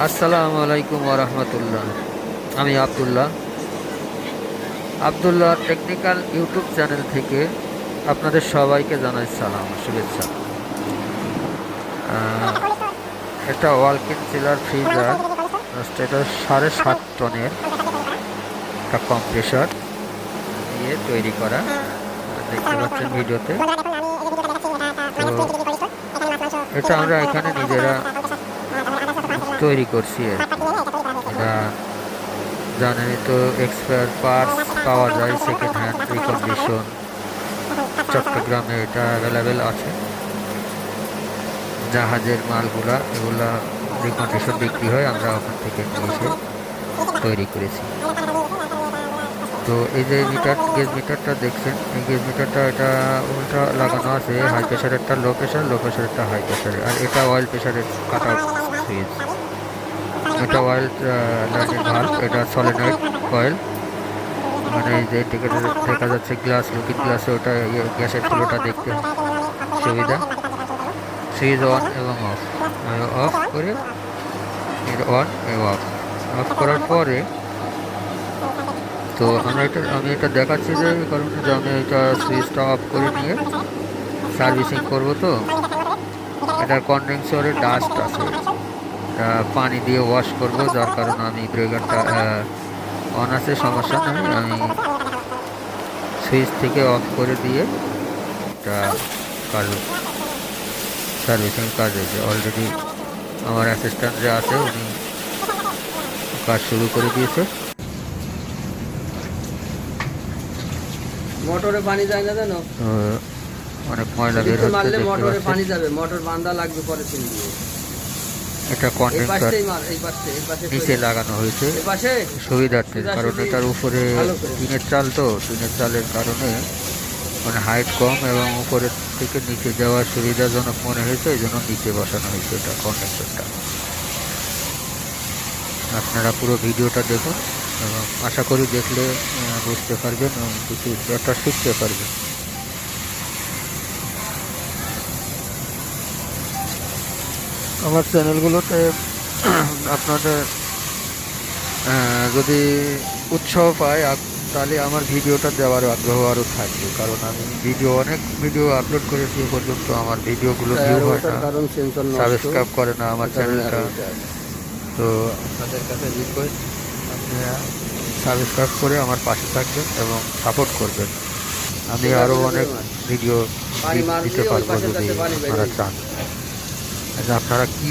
আসসালামু আলাইকুম ওরহমতুল্লাহ। আমি আব্দুল্লাহ টেকনিক্যাল ইউটিউব চ্যানেল থেকে আপনাদের সবাইকে জানাই সালাম শুভেচ্ছা। আহ, এটা ওয়ালকিন চিলার ফ্রিজার, এটা 7.5 টনের একটা কম্প্রেসর দিয়ে তৈরি করা, দেখতে পাচ্ছেন ভিডিওতে। তো এটা আমরা এখানে নিজেরা তৈরি করছি। এটা জানেনই তো, এক্সপায়ার পার্টস পাওয়া যায় সেকেন্ড হ্যান্ড রিকন্ডিশন, চট্টগ্রামে এটা অ্যাভেলেবেল আছে। জাহাজের মালগুলা এগুলা রিকন্ডিশন বিক্রি হয়, আমরা ওখান থেকে নিয়ে এসে তৈরি করেছি। তো এই যে গেজ মিটারটা দেখছেন, এই গেজ মিটারটা এটা উল্টা লাগানো আছে, হাই প্রেশারেরটা লো প্রেশার, লো প্রেশারেরটা হাই প্রেশারে, আর এটা অয়েল প্রেশারের কাট আউট সুইচ। এটা অয়েল লাইনের ভাল্ব, এটা সলিনয়েড কয়েল, মানে এই যে দেখা যাচ্ছে গ্লাস, লুকিং গ্লাসে ওটা গ্যাসের ফ্লোটা দেখতে সুবিধা। সুইচ অন এবং অফ, অফ করে এর অন এবং অফ করার পরে তো আমি এটা দেখাচ্ছি যে কারণ যে আমি এটা সুইচটা অফ করে নিয়ে সার্ভিসিং করব। তো এটার কন্ডেন্সারে ডাস্ট আছে, পানি দিয়ে ওয়াশ করব, যার কারণে আমি ব্রেকারটা অন আছে, সমস্যা নেই, আমি সুইচ থেকে অফ করে দিয়ে এটা কাজ সার্ভিসিং কাজ হয়েছে অলরেডি। আমার অ্যাসিস্ট্যান্ট যে আছে উনি কাজ শুরু করে দিয়েছে। মোটরে পানি যায় না জানো, অনেক ময়লা বের হচ্ছে, মারলে মোটরে পানি যাবে, মোটর বান্ধা লাগবে পরে সিল দিয়ে। এটা কন্ডেন্সার নিচে লাগানো হয়েছে সুবিধার্থে, কারণ এটার উপরে টিনের চাল, তো টিনের চালের কারণে মানে হাইট কম এবং উপরের থেকে নিচে যাওয়ার সুবিধাজনক মনে হয়েছে, এই জন্য নিচে বসানো হয়েছে এটা কন্ডেন্সারটা। আপনারা পুরো ভিডিওটা দেখুন এবং আশা করি দেখলে বুঝতে পারবেন এবং কিছু একটা শিখতে পারবেন। আমার চ্যানেলগুলোতে আপনাদের যদি উৎসাহ পায় তাহলে আমার ভিডিওটা দেওয়ার আগ্রহ আরও থাকবে, কারণ আমি অনেক ভিডিও আপলোড করেছি, এ পর্যন্ত আমার ভিডিওগুলো ভিউ হয় না, সাবস্ক্রাইব করে না আমার চ্যানেলটা। তো আপনাদের কাছে রিকোয়েস্ট, আপনারা সাবস্ক্রাইব করে আমার পাশে থাকবেন এবং সাপোর্ট করবেন। আমি আরও অনেক ভিডিও দিতে পারবো যদি আপনারা চান। আপনারা কি